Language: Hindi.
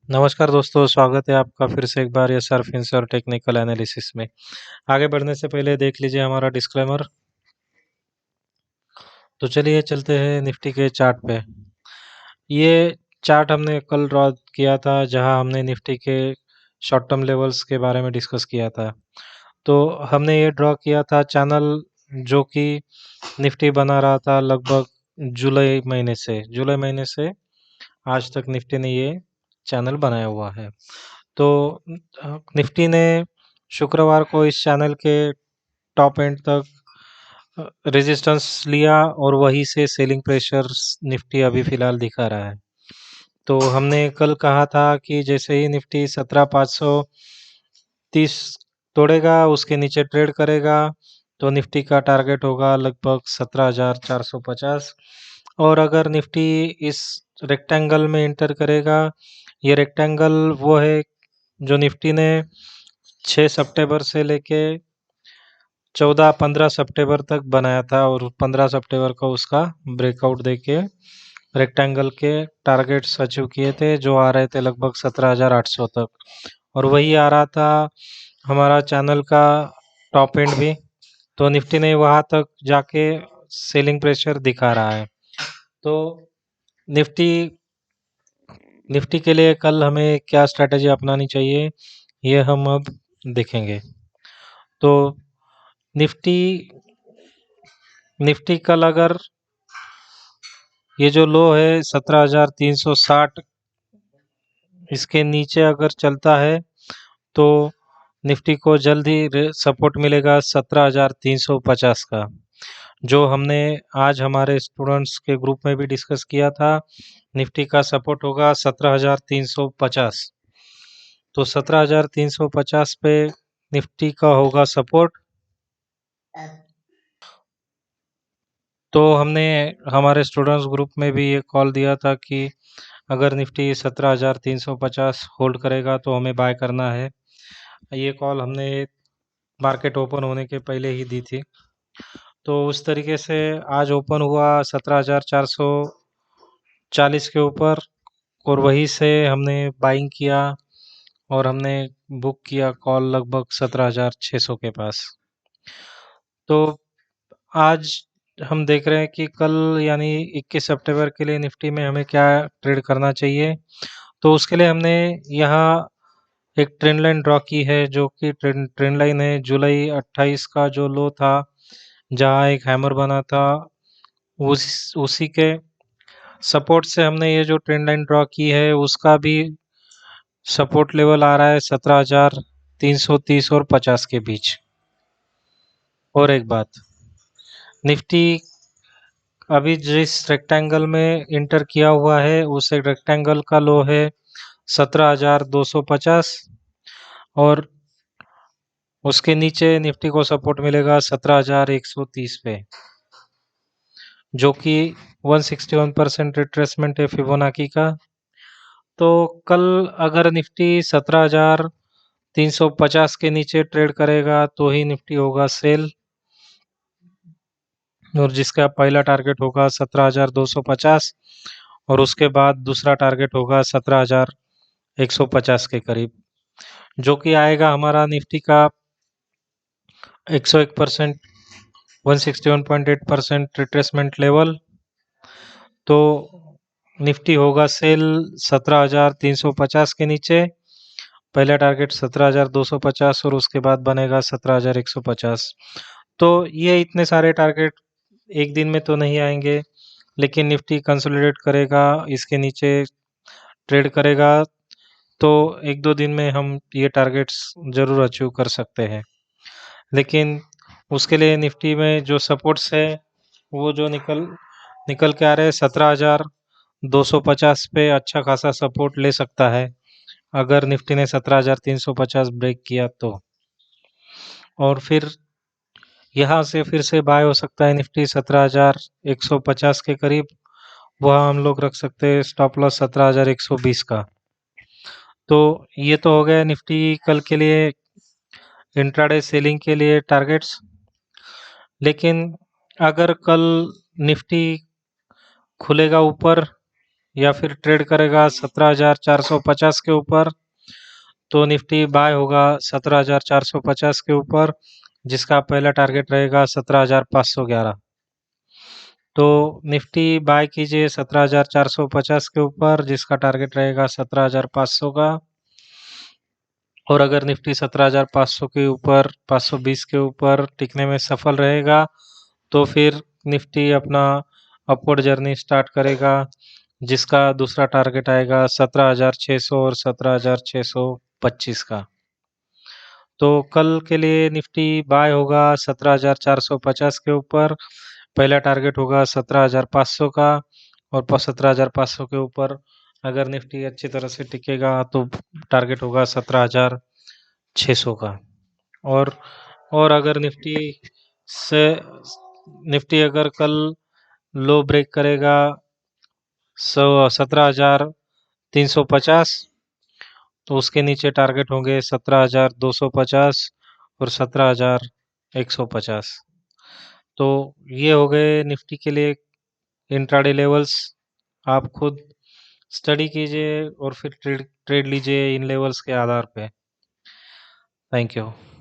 नमस्कार दोस्तों, स्वागत है आपका फिर से एक बार ये सर्फिंस और टेक्निकल एनालिसिस में। आगे बढ़ने से पहले देख लीजिए हमारा डिस्क्लेमर। तो चलिए चलते हैं निफ्टी के चार्ट पे। ये चार्ट हमने कल ड्रॉ किया था, जहां हमने निफ्टी के शॉर्ट टर्म लेवल्स के बारे में डिस्कस किया था। तो हमने ये ड्रॉ किया था चैनल जो कि निफ्टी बना रहा था लगभग जुलाई महीने से आज तक निफ्टी ने ये चैनल बनाया हुआ है। तो निफ्टी ने शुक्रवार को इस चैनल के टॉप एंड तक रेजिस्टेंस लिया और वहीं से सेलिंग प्रेशर निफ्टी अभी फिलहाल दिखा रहा है। तो हमने कल कहा था कि जैसे ही निफ्टी 17,530 तोड़ेगा, उसके नीचे ट्रेड करेगा, तो निफ्टी का टारगेट होगा लगभग 17,450। और अगर निफ्टी इस रेक्टेंगल में इंटर करेगा, ये रेक्टेंगल वो है जो निफ्टी ने 6 सितंबर से लेके 14-15 सितंबर तक बनाया था, और 15 सितंबर को उसका ब्रेकआउट देके रेक्टेंगल के टारगेट्स अचीव किए थे, जो आ रहे थे लगभग 17,800 तक। और वही आ रहा था हमारा चैनल का टॉप एंड भी। तो निफ्टी ने वहां तक जाके सेलिंग प्रेशर दिखा रहा है। तो निफ्टी निफ्टी के लिए कल हमें क्या स्ट्रैटेजी अपनानी चाहिए, ये हम अब देखेंगे। तो निफ्टी निफ्टी कल अगर ये जो लो है 17,360, इसके नीचे अगर चलता है तो निफ्टी को जल्द ही सपोर्ट मिलेगा 17,350 का, जो हमने आज हमारे स्टूडेंट्स के ग्रुप में भी डिस्कस किया था। निफ्टी का सपोर्ट होगा 17,350। तो 17,350 पे निफ्टी का होगा सपोर्ट। तो हमने हमारे स्टूडेंट्स ग्रुप में भी ये कॉल दिया था कि अगर निफ्टी 17,350 होल्ड करेगा तो हमें बाय करना है। ये कॉल हमने मार्केट ओपन होने के पहले ही दी थी। तो उस तरीके से आज ओपन हुआ 17,440 के ऊपर, और वहीं से हमने बाइंग किया और हमने बुक किया कॉल लगभग 17,600 के पास। तो आज हम देख रहे हैं कि कल यानी 21 सितंबर के लिए निफ्टी में हमें क्या ट्रेड करना चाहिए। तो उसके लिए हमने यहाँ एक ट्रेंड लाइन ड्रॉ की है, जो कि ट्रेंड लाइन है जुलाई 28 का जो लो था, जहाँ एक हैमर बना था, उसी के सपोर्ट से हमने ये जो ट्रेंड लाइन ड्रॉ की है, उसका भी सपोर्ट लेवल आ रहा है 17,330 और 50 के बीच। और एक बात, निफ्टी अभी जिस रेक्टेंगल में इंटर किया हुआ है, उस रेक्टेंगल का लो है 17,250, और उसके नीचे निफ्टी को सपोर्ट मिलेगा 17,130 पे, जो कि 161% रिट्रेसमेंट है फिबोनाकी का। तो कल अगर निफ्टी 17,350 के नीचे ट्रेड करेगा तो ही निफ्टी होगा सेल, और जिसका पहला टारगेट होगा 17,250, और उसके बाद दूसरा टारगेट होगा 17,150 के करीब, जो कि आएगा हमारा निफ्टी का 101%, 161.8% रिट्रेसमेंट लेवल। तो निफ्टी होगा सेल 17,350 के नीचे, पहला टारगेट 17,250, और उसके बाद बनेगा 17,150। तो ये इतने सारे टारगेट एक दिन में तो नहीं आएंगे, लेकिन निफ्टी कंसोलिडेट करेगा, इसके नीचे ट्रेड करेगा, तो एक दो दिन में हम ये टारगेट्स जरूर अचीव कर सकते हैं। लेकिन उसके लिए निफ्टी में जो सपोर्ट्स है, वो जो निकल निकल के आ रहे हैं 17,250 पे अच्छा खासा सपोर्ट ले सकता है, अगर निफ्टी ने 17,350 ब्रेक किया तो। और फिर यहाँ से फिर से बाय हो सकता है निफ्टी 17,150 के करीब, वहाँ हम लोग रख सकते हैं स्टॉप लॉस 17,120 का। तो ये तो हो गया निफ्टी कल के लिए इंट्राडे सेलिंग के लिए टारगेट्स। लेकिन अगर कल निफ्टी खुलेगा ऊपर या फिर ट्रेड करेगा 17,450 के ऊपर, तो निफ्टी बाय होगा 17,450 के ऊपर, जिसका पहला टारगेट रहेगा 17,511। तो निफ्टी बाय कीजिए 17,450 के ऊपर, जिसका टारगेट रहेगा 17,500 का। और अगर निफ्टी 17,500 के ऊपर, 520 के ऊपर टिकने में सफल रहेगा, तो फिर निफ्टी अपना अपवर्ड जर्नी स्टार्ट करेगा, जिसका दूसरा टारगेट आएगा 17,600 और 17,625 का। तो कल के लिए निफ्टी बाय होगा 17,450 के ऊपर, पहला टारगेट होगा 17,500 का, और 17,500 के ऊपर अगर निफ्टी अच्छी तरह से टिकेगा तो टारगेट होगा 17,600 का। और अगर से निफ्टी अगर कल लो ब्रेक करेगा 17,350, तो उसके नीचे टारगेट होंगे 17,250 और 17,150। तो ये हो गए निफ्टी के लिए इंट्राडे लेवल्स। आप खुद स्टडी कीजिए और फिर ट्रेड ट्रेड लीजिए इन लेवल्स के आधार पे। Thank you.